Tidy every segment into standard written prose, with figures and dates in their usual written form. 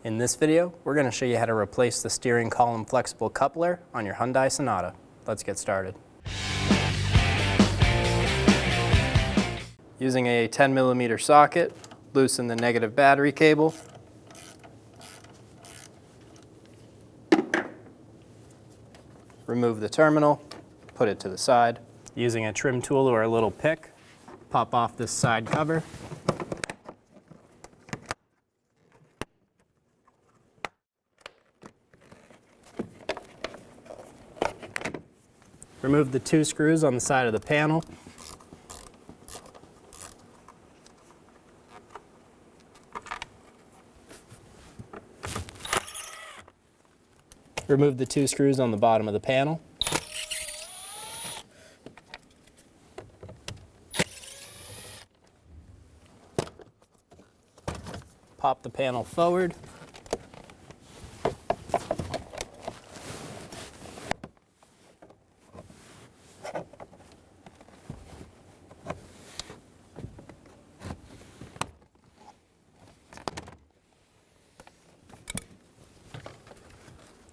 In this video, we're going to show you how to replace the steering column flexible coupler on your Hyundai Sonata. Let's get started. Using a 10mm socket, loosen the negative battery cable. Remove the terminal, put it to the side. Using a trim tool or a little pick, pop off this side cover. Remove the 2 screws on the side of the panel. Remove the 2 screws on the bottom of the panel. Pop the panel forward.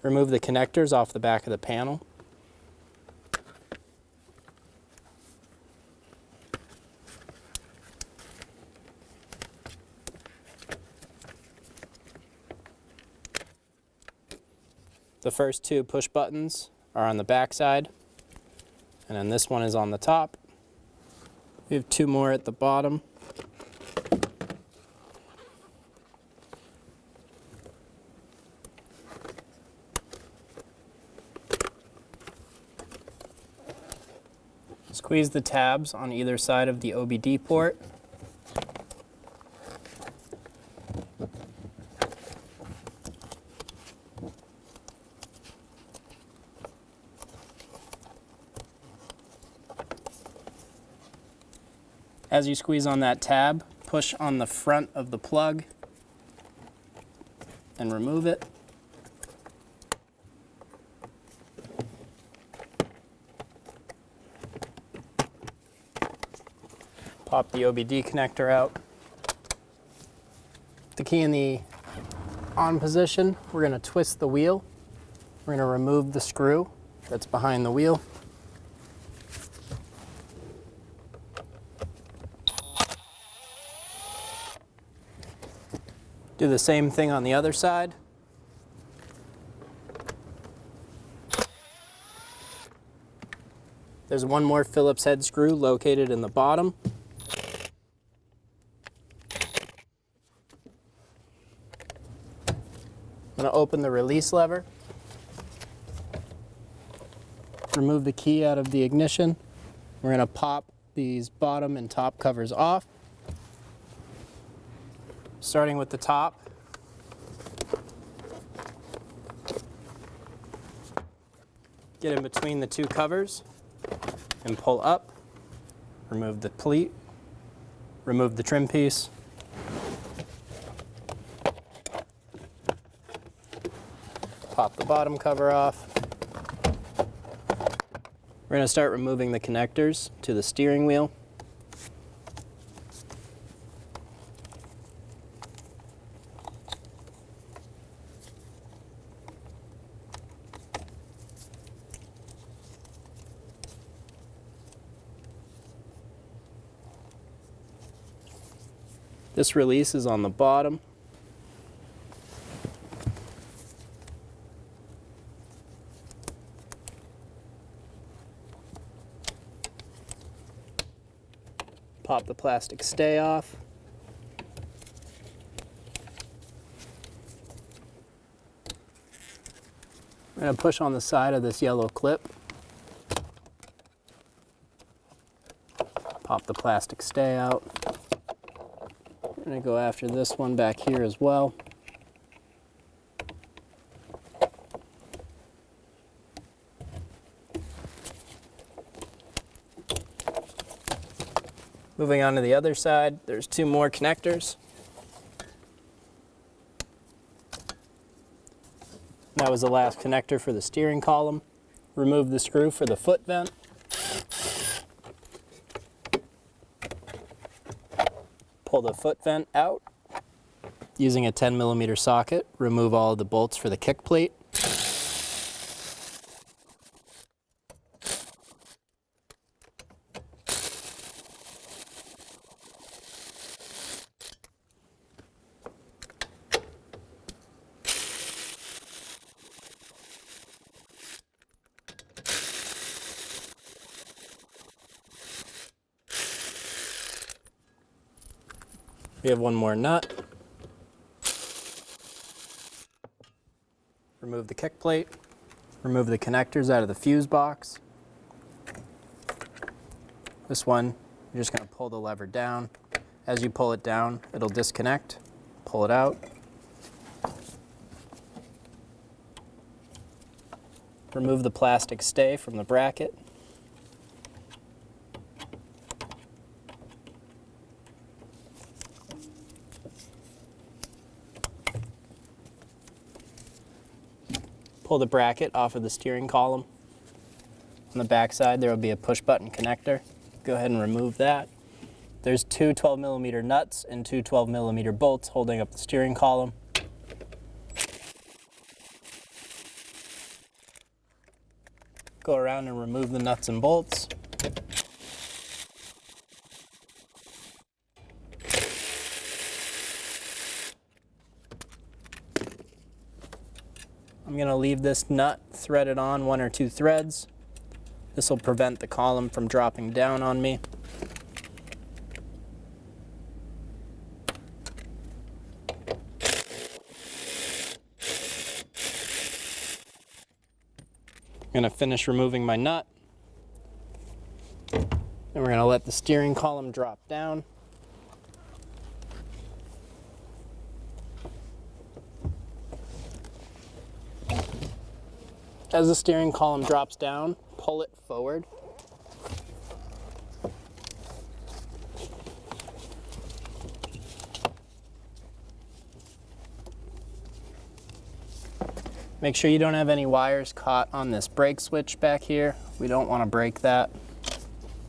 Remove the connectors off the back of the panel. The first 2 push buttons are on the back side, and then this one is on the top. We have 2 more at the bottom. Squeeze the tabs on either side of the OBD port. As you squeeze on that tab, push on the front of the plug and remove it. Pop the OBD connector out. The key in the on position, we're going to twist the wheel. We're going to remove the screw that's behind the wheel. Do the same thing on the other side. There's one more Phillips head screw located in the bottom. I'm going to open the release lever, remove the key out of the ignition. We're going to pop these bottom and top covers off. Starting with the top. Get in between the 2 covers and pull up. Remove the pleat, remove the trim piece. Pop the bottom cover off. We're going to start removing the connectors to the steering wheel. This release is on the bottom. Pop the plastic stay off. I'm going to push on the side of this yellow clip. Pop the plastic stay out. I'm going to go after this one back here as well. Moving on to the other side, there's 2 more connectors. That was the last connector for the steering column. Remove the screw for the foot vent. Pull the foot vent out. Using a 10mm socket, remove all of the bolts for the kick plate. We have one more nut. Remove the kick plate. Remove the connectors out of the fuse box. This one, you're just going to pull the lever down. As you pull it down, it'll disconnect. Pull it out. Remove the plastic stay from the bracket. Pull the bracket off of the steering column. On the back side, there will be a push button connector. Go ahead and remove that. There's two 12mm nuts and two 12mm bolts holding up the steering column. Go around and remove the nuts and bolts. I'm going to leave this nut threaded on 1 or 2 threads. This will prevent the column from dropping down on me. I'm going to finish removing my nut. And we're going to let the steering column drop down. As the steering column drops down, pull it forward. Make sure you don't have any wires caught on this brake switch back here. We don't want to break that.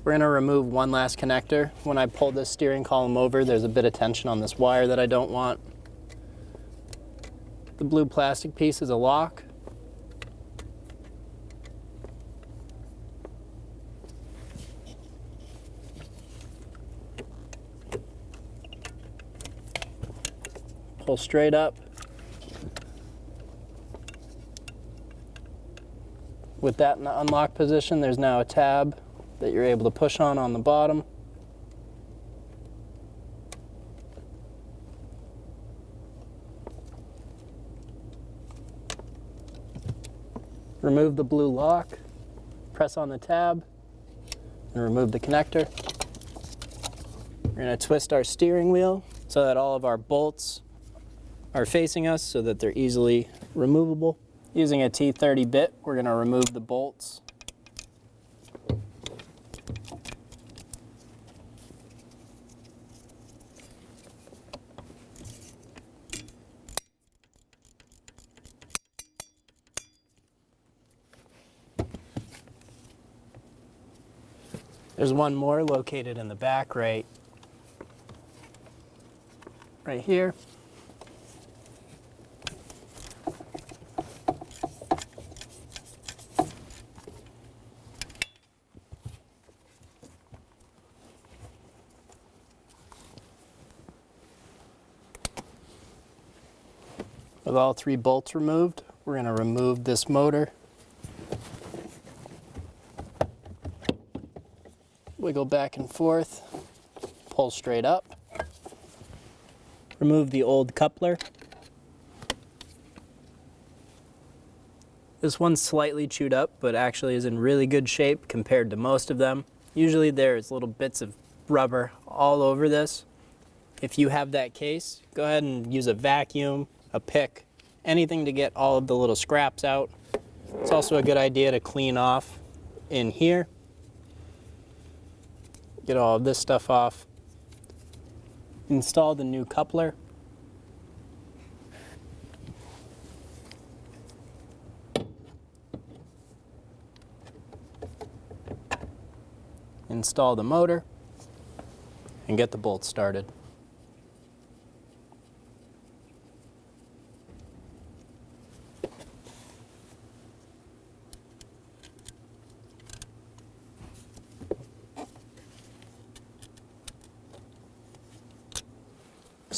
We're going to remove one last connector. When I pull this steering column over, there's a bit of tension on this wire that I don't want. The blue plastic piece is a lock. Pull straight up. With that in the unlock position, there's now a tab that you're able to push on the bottom. Remove the blue lock, press on the tab, and remove the connector. We're going to twist our steering wheel so that all of our bolts are facing us so that they're easily removable. Using a T30 bit, we're going to remove the bolts. There's one more located in the back right here. With all 3 bolts removed, we're going to remove this motor. Wiggle back and forth, pull straight up. Remove the old coupler. This one's slightly chewed up, but actually is in really good shape compared to most of them. Usually there's little bits of rubber all over this. If you have that case, go ahead and use a vacuum, a pick, anything to get all of the little scraps out. It's also a good idea to clean off in here. Get all of this stuff off. Install the new coupler. Install the motor and get the bolts started.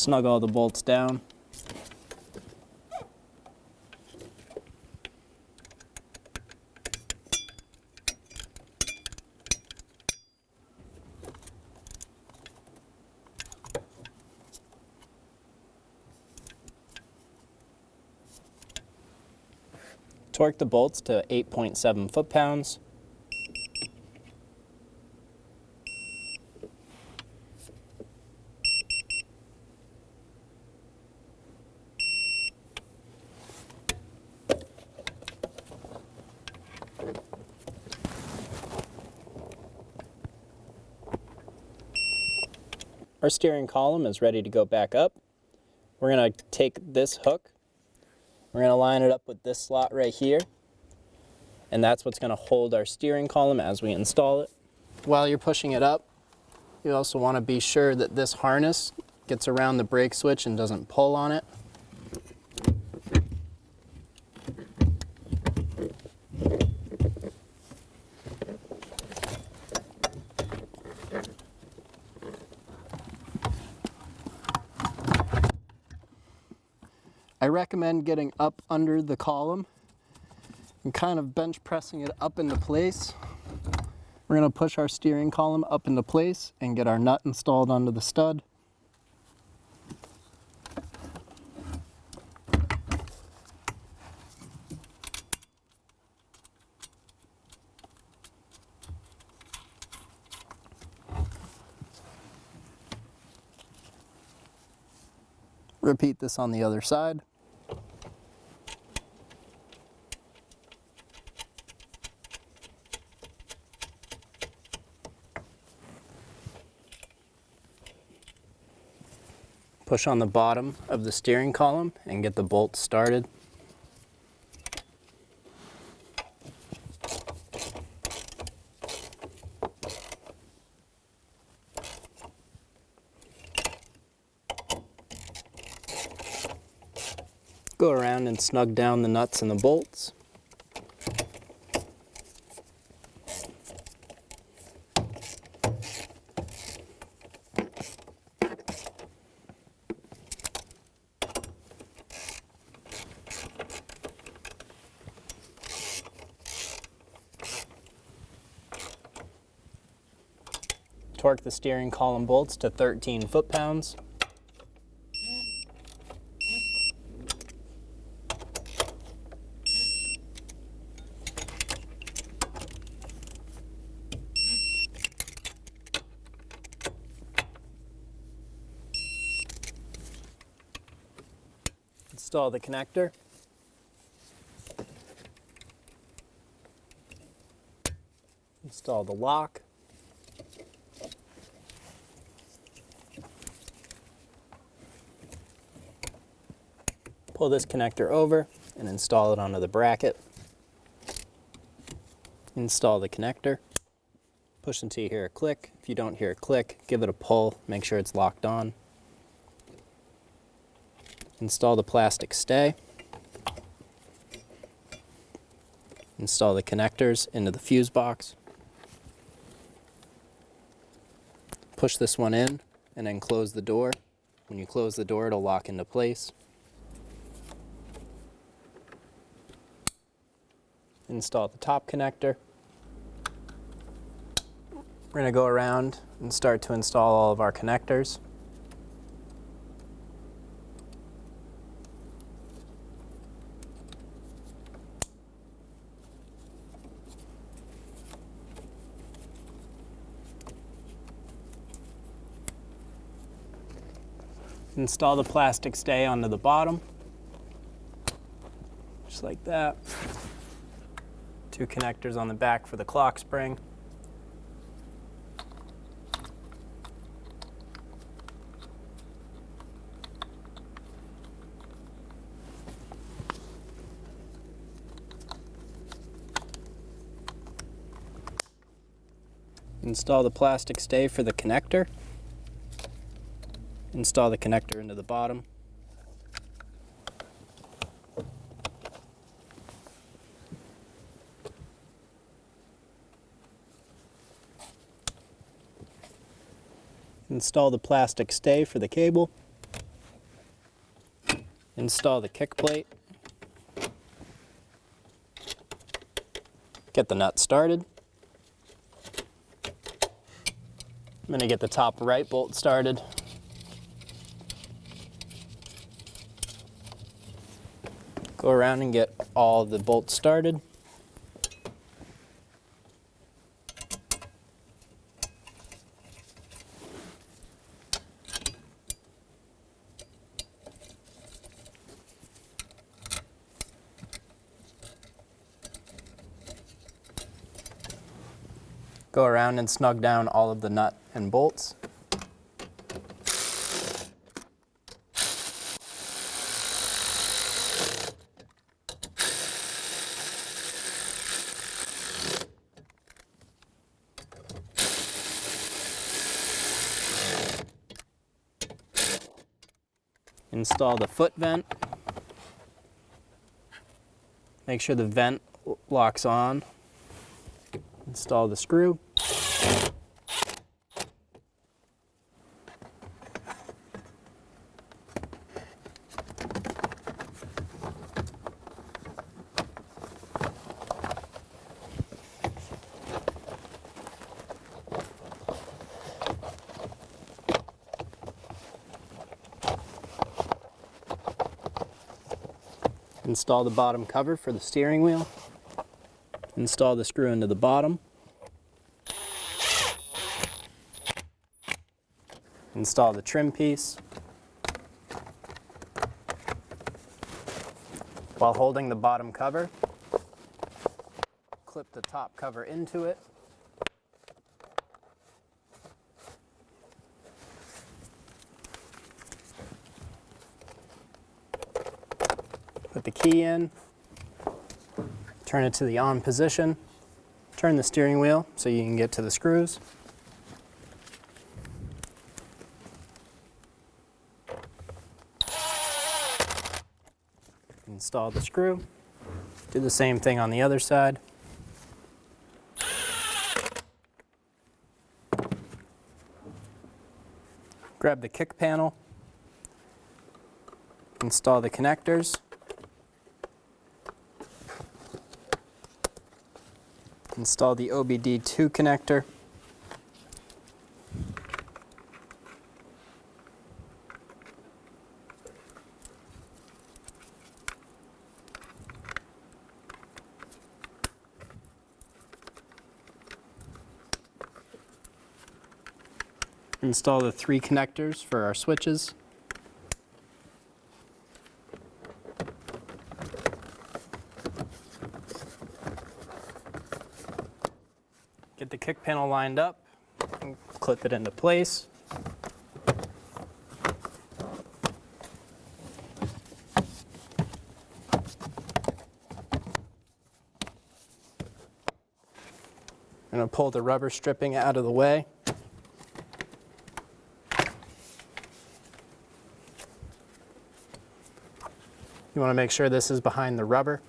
snug all the bolts down. Torque the bolts to 8.7 foot-pounds. Our steering column is ready to go back up. We're going to take this hook, we're going to line it up with this slot right here, and that's what's going to hold our steering column as we install it. While you're pushing it up, you also want to be sure that this harness gets around the brake switch and doesn't pull on it. I recommend getting up under the column and kind of bench pressing it up into place. We're going to push our steering column up into place and get our nut installed onto the stud. Repeat this on the other side. Push on the bottom of the steering column and get the bolts started. Go around and snug down the nuts and the bolts. Torque the steering column bolts to 13 foot-pounds. Install the connector. Install the lock. Pull this connector over and install it onto the bracket. Install the connector. Push until you hear a click. If you don't hear a click, give it a pull. Make sure it's locked on. Install the plastic stay. Install the connectors into the fuse box. Push this one in and then close the door. When you close the door, it'll lock into place. Install the top connector. We're going to go around and start to install all of our connectors. Install the plastic stay onto the bottom, just like that. Two connectors on the back for the clock spring. Install the plastic stay for the connector. Install the connector into the bottom. Install the plastic stay for the cable. Install the kick plate. Get the nut started. I'm going to get the top right bolt started. Go around and get all the bolts started. Go around and snug down all of the nut and bolts. Install the foot vent. Make sure the vent locks on. Install the screw. Install the bottom cover for the steering wheel. Install the screw into the bottom. Install the trim piece. While holding the bottom cover, clip the top cover into it. Put the key in, turn it to the on position, turn the steering wheel so you can get to the screws. Install the screw. Do the same thing on the other side. Grab the kick panel. Install the connectors. Install the OBD2 connector. Install the 3 connectors for our switches. Get the kick panel lined up and clip it into place. I'm going to pull the rubber stripping out of the way. You want to make sure this is behind the rubber.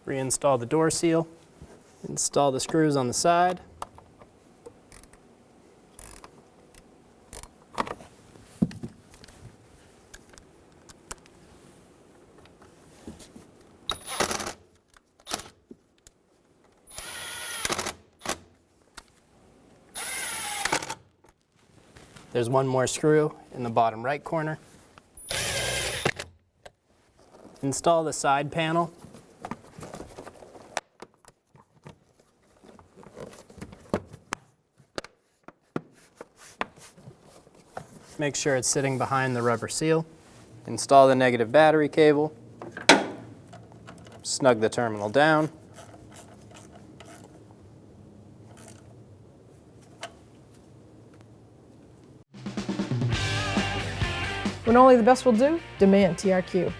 Reinstall the door seal. Install the screws on the side. There's one more screw in the bottom right corner. Install the side panel. Make sure it's sitting behind the rubber seal. Install the negative battery cable. Snug the terminal down. When only the best will do, demand TRQ.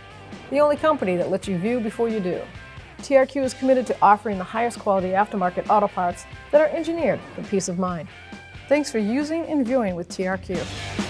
The only company that lets you view before you do. TRQ is committed to offering the highest quality aftermarket auto parts that are engineered for peace of mind. Thanks for using and viewing with TRQ.